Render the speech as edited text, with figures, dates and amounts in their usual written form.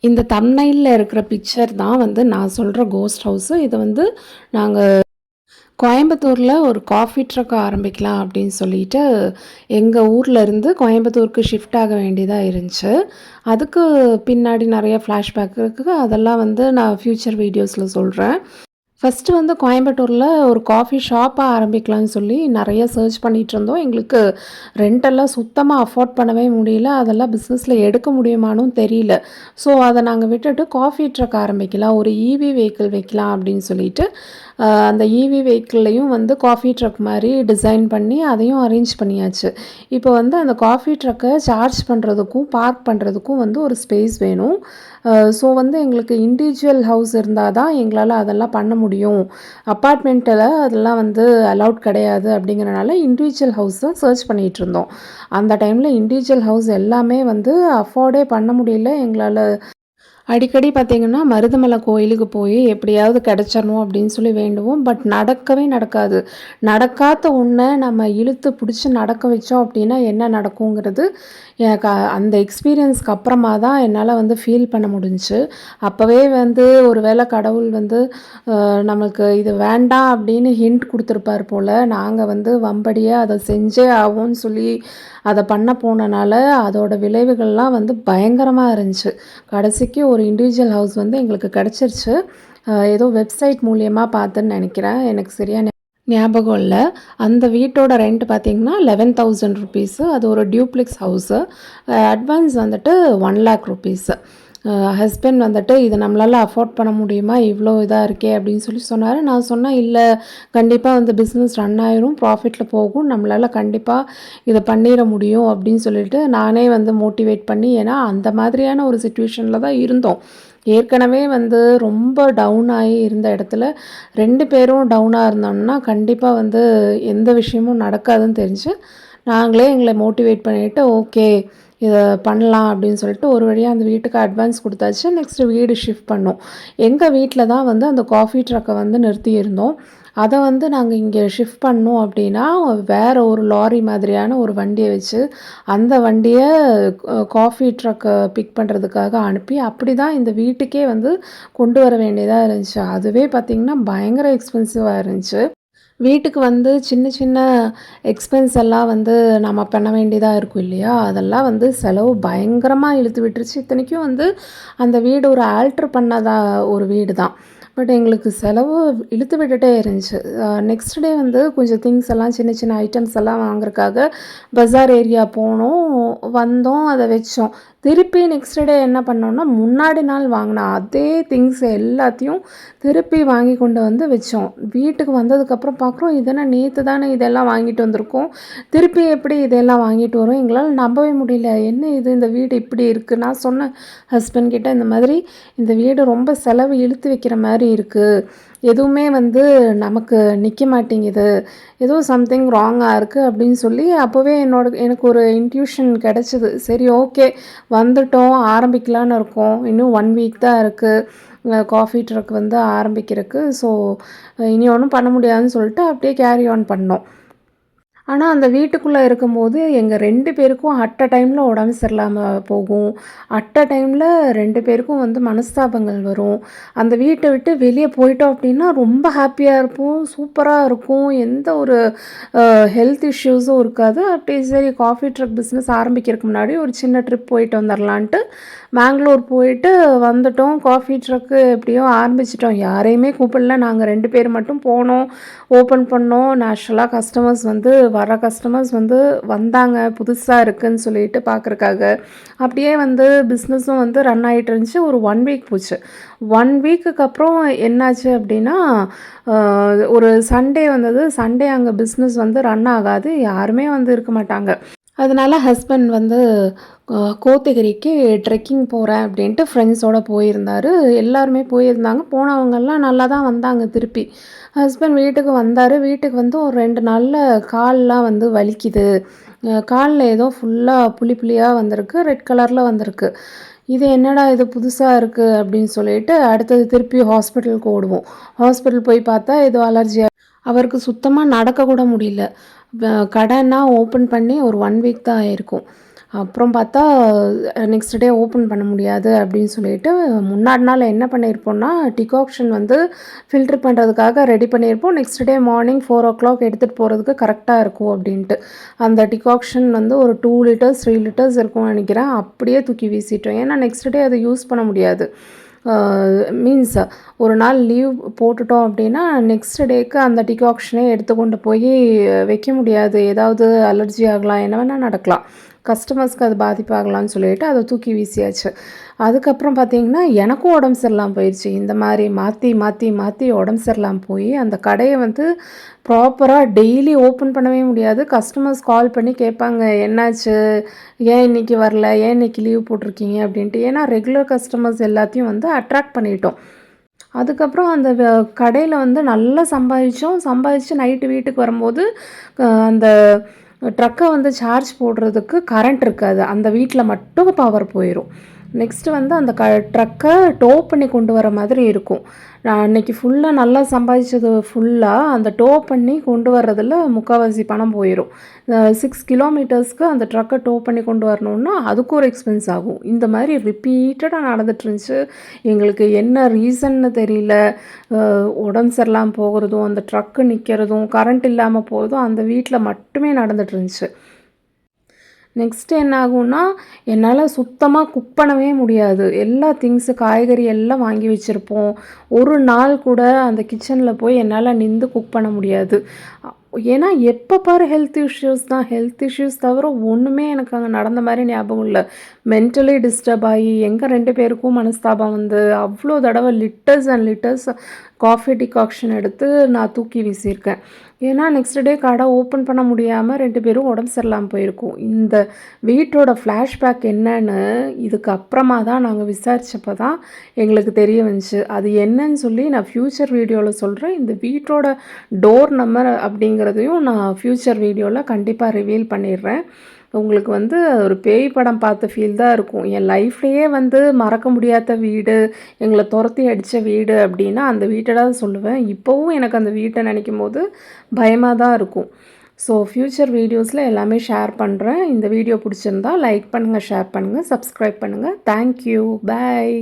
இந்த தம்ப்நெயில்ல இருக்கிற பிக்சர் தான் வந்து நான் சொல்ற கோஸ்ட் ஹவுஸு. இது வந்து நாங்க கோயம்புத்தூர்ல ஒரு காஃபி ட்ரக் ஆரம்பிக்கலாம் அப்படின்னு சொல்லிட்டு, எங்க ஊர்ல இருந்து கோயம்புத்தூருக்கு ஷிஃப்ட் ஆக வேண்டியதா இருந்துச்சு. அதுக்கு பின்னாடி நெறைய ஃப்ளாஷ்பேக் இருக்கு. அதெல்லாம் வந்து நான் ஃப்யூச்சர் வீடியோஸ்ல சொல்றேன். ஃபஸ்ட்டு வந்து கோயம்புத்தூர்ல ஒரு காஃபி ஷாப்பா ஆரம்பிக்கலான்னு சொல்லி நெறைய சர்ச் பண்ணிட்டுருந்தோம். எங்களுக்கு ரெண்டெல்லாம் சுத்தமா அஃபோர்ட் பண்ணவே முடியல. அதெல்லாம் பிஸ்னஸ்ல எடுக்க முடியுமான்னும் தெரியல. ஸோ அத நாங்க விட்டுட்டு காஃபி ட்ரக் ஆரம்பிக்கலாம். ஒரு ஈவி வெஹிக்கிள் வைக்கலாம் அப்படின்னு சொல்லிட்டு, அந்த ஈவி வெஹிக்கிள்லயும் வந்து காஃபி ட்ரக் மாரி டிசைன் பண்ணி அதையும் அரேஞ்ச் பண்ணியாச்சு. இப்போ வந்து அந்த காஃபி ட்ரக்க சார்ஜ் பண்ணுறதுக்கும், பார்க் பண்ணுறதுக்கும் வந்து ஒரு ஸ்பேஸ் வேணும். ஸோ வந்து எங்களுக்கு இண்டிவிஜுவல் ஹவுஸ் இருந்தா தான் எங்களால அதெல்லாம் பண்ண முடியும். அப்பார்ட்மெண்ட்டில அதெல்லாம் வந்து அலவுட் கிடையாது அப்படிங்கிறனால இண்டிவிஜுவல் ஹவுஸ் தான் சர்ச் பண்ணிகிட்ருந்தோம். அந்த டைமில் இண்டிவிஜுவல் ஹவுஸ் எல்லாமே வந்து அஃபோர்டே பண்ண முடியல எங்களால. அடிக்கடி பார்த்தீங்கன்னா, மருதமலை கோயிலுக்கு போய் எப்படியாவது கிடைச்சிரணும் அப்படின்னு சொல்லி வேண்டுவோம். பட் நடக்கவே நடக்காது. நடக்காத ஒண்ண நம்ம இழுத்து பிடிச்சு நடக்க வச்சோம் அப்படின்னா என்ன நடக்குங்கிறது எனக்கு அந்த எக்ஸ்பீரியன்ஸ்க்கு அப்புறமா தான் என்னால வந்து ஃபீல் பண்ண முடிஞ்சுச்சு. அப்பவே வந்து ஒரு வேளை கடவுள் வந்து நமக்கு இது வேண்டாம் அப்படின்னு ஹிண்ட் குடுத்துருப்பார் போல. நாங்க வந்து வம்படியா அத செஞ்சே ஆவோம்ன்னு சொல்லி அத பண்ண போனனால, அதோட விளைவுகள்லாம் வந்து பயங்கரமா இருந்துச்சு. கடைசிக்கு ஒரு இண்டிவிஜுவல் ஹவுஸ் வந்து எங்களுக்கு கிடச்சிருச்சு. ஏதோ வெப்சைட் மூலியமா பார்த்தேன்னு நெனைக்கிறேன். எனக்கு சரியா ஞாபகம் இல்ல. அந்த வீட்டோட ரெண்ட் பார்த்தீங்கன்னா, ₹11,000. அது ஒரு டியூப்ளெக்ஸ் ஹவுஸு. அட்வான்ஸ் வந்துட்டு ₹1,00,000. ஹஸ்பண்ட் வந்துட்டு, "இது நம்மளால அஃபோர்ட் பண்ண முடியுமா? இவ்ளோ இதா இருக்கே!" அப்படின்னு சொல்லி சொன்னாரு. நான் சொன்னேன், "இல்ல, கண்டிப்பா வந்து பிஸ்னஸ் ரன் ஆயிரும். ப்ராஃபிட்ல போகும். நம்மளால கண்டிப்பா இத பண்ணிற முடியும்." அப்படின்னு சொல்லிட்டு நானே வந்து மோட்டிவேட் பண்ணி ஏன்னா அந்த மாதிரியான ஒரு சிச்சுவேஷன்ல தான் இருந்தோம். ஏற்கனவே வந்து ரொம்ப டவுன் ஆகி இருந்த இடத்துல 2 பேரும் டவுனா இருந்தோம்னா, கண்டிப்பா வந்து எந்த விஷயமும் நடக்காதுன்னு தெரிஞ்சு, நாங்களே எங்கள மோட்டிவேட் பண்ணிட்டு, "ஓகே. இத பண்ணலாம்." அப்படின்னு சொல்லிட்டு ஒரு வழியா அந்த வீட்டுக்கு அட்வான்ஸ் குடுத்தாச்சு. நெக்ஸ்ட்டு வீடு ஷிஃப்ட் பண்ணோம். எங்க வீட்ல தான் வந்து அந்த காஃபி ட்ரக்க வந்து நிறுத்தியிருந்தோம். அத வந்து நாங்க இங்க ஷிஃப்ட் பண்ணோம் அப்படின்னா, வேற ஒரு லாரி மாதிரியான ஒரு வண்டிய வச்சு, அந்த வண்டிய காஃபி ட்ரக்க பிக் பண்ணுறதுக்காக அனுப்பி, அப்படி தான் இந்த வீட்டுக்கே வந்து கொண்டு வர வேண்டியதா இருந்துச்சு. அதுவே பார்த்திங்கன்னா, பயங்கர எக்ஸ்பென்சிவா இருந்துச்சு. வீட்டுக்கு வந்து சின்ன சின்ன எக்ஸ்பென்ஸ் எல்லாம் வந்து நம்ம பண்ண வேண்டியதா இருக்கும் இல்லையா? அதெல்லாம் வந்து செலவு பயங்கரமா இழுத்து விட்டுருச்சு. இத்தனைக்கும் வந்து அந்த வீடு ஒரு ஆல்டர் பண்ணதா ஒரு வீடு தான். பட் எங்களுக்கு செலவு இழுத்து விட்டுட்டே இருந்துச்சு. நெக்ஸ்ட் டே வந்து கொஞ்சம் திங்ஸ் எல்லாம் சின்ன சின்ன ஐட்டம்ஸ் எல்லாம் வாங்குறதுக்காக பஜார் ஏரியா போனோம். வந்தோம். அத வச்சோம். திருப்பி நெக்ஸ்ட் டே என்ன பண்ணோம்னா, முன்னாடி நாள் வாங்குன அதே திங்ஸ் எல்லாத்தையும் திருப்பி வாங்கி கொண்டு வந்து வச்சோம். வீட்டுக்கு வந்ததுக்கப்புறம் பார்க்குறோம், இது என்ன நேத்து தானே இதெல்லாம் வாங்கிட்டு வந்திருக்கோம். திருப்பி எப்படி இதெல்லாம் வாங்கிட்டு வரோம்? எங்களால நம்பவே முடியல. என்ன இது இந்த வீடு இப்படி இருக்கு? நான் சொன்னேன் ஹஸ்பண்ட் கிட்ட, இந்த மாதிரி இந்த வீடு ரொம்ப செலவு இழுத்து வைக்கிற மாரி இருக்கு. எதுவுமே வந்து நமக்கு நிக்க மாட்டேங்குது. ஏதோ சம்திங் ராங்கா இருக்கு அப்படின்னு சொல்லி அப்போவே எனக்கு ஒரு இன்ட்யூஷன் கிடைச்சது. சரி, ஓகே, வந்துட்டோம், ஆரம்பிக்கலான்னு இருக்கோம். இன்னும் 1 வீக் தான் இருக்கு. காஃபி ட்ரக் வந்து ஆரம்பிக்கிறக்கு. ஸோ இனி ஒண்ணும் பண்ண முடியாதுன்னு சொல்லிட்டு அப்படியே கேரி ஆன் பண்ணோம். ஆனா, அந்த வீட்டுக்குள்ள இருக்கும்போது எங்க 2 பேருக்கும் அட் அ டைம்ல உடம்பு சரியில்லாம போகும். அட் அ டைம்ல 2 பேருக்கும் வந்து மனஸ்தாபங்கள் வரும். அந்த வீட்ட விட்டு வெளிய போயிட்டோம் அப்டின்னா, ரொம்ப ஹாப்பியா இருப்போம். சூப்பரா இருக்கும். எந்த ஒரு ஹெல்த் இஷ்யூஸும் இருக்காது. அப்டி சரி, காஃபி ட்ரக் பிஸ்னஸ் ஆரம்பிக்கிறதுக்கு முன்னாடி ஒரு சின்ன ட்ரிப் போயிட்டு வந்துரலான்ட்டு மேங்களூர் போயிட்டு வந்துட்டோம். காஃபி ட்ரக்கு எப்படியோ ஆரம்பிச்சுட்டோம். யாரையுமே கூப்பிடல. நாங்க 2 பேர் மட்டும் போனோம். ஓப்பன் பண்ணோம். நேச்சுரலா வர கஸ்டமர்ஸ் வந்து வந்தாங்க. புதுசா இருக்குன்னு சொல்லிட்டு பார்க்குறக்காக. அப்படியே வந்து பிஸ்னஸும் வந்து ரன் ஆயிட்டு இருந்துச்சு. ஒரு 1 வீக் போச்சு. 1 வீக்குக்கு அப்புறம் என்னாச்சு அப்படின்னா, ஒரு சண்டே வந்தது. சண்டே அங்க பிஸ்னஸ் வந்து ரன் ஆகாது. யாருமே வந்து இருக்க மாட்டாங்க. அதனால ஹஸ்பண்ட் வந்து கோத்தகிரிக்கு ட்ரெக்கிங் போறேன் அப்படின்ட்டு ஃப்ரெண்ட்ஸோட போயிருந்தாரு. எல்லாருமே போயிருந்தாங்க. போனவங்கலாம் நல்லா தான் வந்தாங்க திருப்பி. ஹஸ்பண்ட் வீட்டுக்கு வந்தாரு. வீட்டுக்கு வந்து ஒரு 2 நாள்ல கால்லாம் வந்து வலிக்குது. கால்ல ஏதோ ஃபுல்லா புள்ளி புள்ளியா வந்திருக்கு. ரெட் கலர்ல வந்திருக்கு. இது என்னடா இது புதுசா இருக்கு அப்படின்னு சொல்லிட்டு அடுத்தது திருப்பி ஹாஸ்பிட்டலுக்கு ஓடுவோம். ஹாஸ்பிட்டல் போய் பார்த்தா ஏதோ அலர்ஜியா அவருக்கு சுத்தமா நடக்க கூட முடியல. கடைன்னா ஓப்பன் பண்ணி ஒரு 1 வீக் தான் ஆயிருக்கும். அப்புறம் பார்த்தா நெக்ஸ்ட் டே ஓப்பன் பண்ண முடியாது அப்படின்னு சொல்லிட்டு முன்னாடி நாள் என்ன பண்ணியிருப்போம்னா டிகாக்ஷன் வந்து ஃபில்ட்ரு பண்ணுறதுக்காக ரெடி பண்ணியிருப்போம். நெக்ஸ்ட் டே மார்னிங் 4:00 எடுத்துகிட்டு போகிறதுக்கு கரெக்டாக இருக்கும் அப்படின்ட்டு. அந்த டிகாக்ஷன் வந்து ஒரு 2 லிட்டர்ஸ் 3 லிட்டர்ஸ் இருக்கும்னு நினைக்கிறேன். அப்படியே தூக்கி வீசிட்டோம். ஏன்னா நெக்ஸ்ட் டே அதை யூஸ் பண்ண முடியாது. மீன்ஸ் ஒரு நாள் லீவ் போட்டுட்டோம் அப்படின்னா நெக்ஸ்ட் டேக்கு அந்த டிகாக்ஷனே எடுத்து கொண்டு போய் வைக்க முடியாது. ஏதாவது அலர்ஜி ஆகலாம், என்ன வேணால் நடக்கலாம். கஸ்டமர்ஸ்க்கு அது பாதிப்பாகலான்னு சொல்லிட்டு அதை தூக்கி வீசியாச்சு. அதுக்கப்புறம் பார்த்தீங்கன்னா எனக்கும் உடம்பு சரியில்லாமல் போயிடுச்சு. இந்த மாதிரி மாற்றி மாற்றி மாற்றி உடம்பு சரியில்லாமல் போய் அந்த கடையை வந்து ப்ராப்பராக டெய்லி ஓப்பன் பண்ணவே முடியாது. கஸ்டமர்ஸ் கால் பண்ணி கேட்பாங்க, என்னாச்சு, ஏன் இன்றைக்கி வரல, ஏன் இன்றைக்கி லீவ் போட்டிருக்கீங்க அப்படின்ட்டு. ஏன்னா ரெகுலர் கஸ்டமர்ஸ் எல்லாத்தையும் வந்து அட்ராக்ட் பண்ணிட்டோம். அதுக்கப்புறம் அந்த கடையில் வந்து நல்லா சம்பாதிச்சோம். சம்பாதிச்சு நைட்டு வீட்டுக்கு வரும்போது அந்த ட்ரக்கை வந்து சார்ஜ் போடுறதுக்கு கரண்ட் இருக்காது. அந்த வீட்டில் மட்டும் பவர் போயிடும். நெக்ஸ்ட்டு வந்து அந்த ட்ரக்கை டோ பண்ணி கொண்டு வர மாதிரி இருக்கும். நான் அன்றைக்கி ஃபுல்லாக நல்லா சம்பாதிச்சது ஃபுல்லாக அந்த டோ பண்ணி கொண்டு வர்றதில் முக்கால்வாசி பணம் போயிடும். 6 கிலோமீட்டர்ஸ்க்கு அந்த ட்ரக்கை டோ பண்ணி கொண்டு வரணுன்னா அதுக்கு ஒரு எக்ஸ்பென்ஸ் ஆகும். இந்த மாதிரி ரிப்பீட்டடாக நடந்துட்டுருந்துச்சு. எங்களுக்கு என்ன ரீசன்னு தெரியல. உடம்பு சரியில்லாமல் போகிறதும், அந்த ட்ரக்கு நிற்கிறதும், கரண்ட் இல்லாமல் போகிறதும் அந்த வீட்டில் மட்டுமே நடந்துட்டுருந்துச்சு. நெக்ஸ்ட்டு என்ன ஆகும்னா, என்னால் சுத்தமாக குக் பண்ணவே முடியாது. எல்லா திங்ஸு காய்கறி எல்லாம் வாங்கி வச்சுருப்போம். ஒரு நாள் கூட அந்த கிச்சனில் போய் என்னால் நின்று குக் பண்ண முடியாது. ஏன்னா எப்போ பாரு ஹெல்த் இஷ்யூஸ் தான். ஹெல்த் இஷ்யூஸ் தவிர ஒன்றுமே எனக்கு அங்கே நடந்த மாதிரி ஞாபகம் இல்லை. மென்டலி டிஸ்டர்ப் ஆகி எங்கள் 2 பேருக்கும் மனஸ்தாபம் வந்து அவ்வளோ தடவை litres and litres coffee decoction எடுத்து நான் தூக்கி வீசியிருக்கேன். ஏன்னா நெக்ஸ்ட் டே கடை ஓப்பன் பண்ண முடியாமல் 2 பேரும் உடம்பு சரியில்லாமல் போயிருக்கும். இந்த வீட்டோட ஃப்ளாஷ்பேக் என்னன்னு இதுக்கு அப்புறமா தான் நாங்கள் விசாரித்தப்போ தான் எங்களுக்கு தெரிய வந்துச்சு. அது என்னன்னு சொல்லி நான் ஃப்யூச்சர் வீடியோவில் சொல்கிறேன். இந்த வீட்டோட டோர் நம்பர் அப்படிங்கிறதையும் நான் ஃப்யூச்சர் வீடியோவில் கண்டிப்பாக ரிவீல் பண்ணிடுறேன். உங்களுக்கு வந்து ஒரு பேய் படம் பார்த்த ஃபீல் தான் இருக்கும். என் லைஃப்லேயே வந்து மறக்க முடியாத வீடு, எங்களை துரத்தி அடித்த வீடு அப்படின்னா அந்த வீட்டை தான் சொல்லுவேன். இப்போவும் எனக்கு அந்த வீட்டை நினைக்கும் போது பயமாக தான் இருக்கும். ஸோ ஃப்யூச்சர் வீடியோஸில் எல்லாமே ஷேர் பண்ணுறேன். இந்த வீடியோ பிடிச்சிருந்தா லைக் பண்ணுங்கள், ஷேர் பண்ணுங்கள், சப்ஸ்கிரைப் பண்ணுங்கள். தேங்க்யூ. பாய்.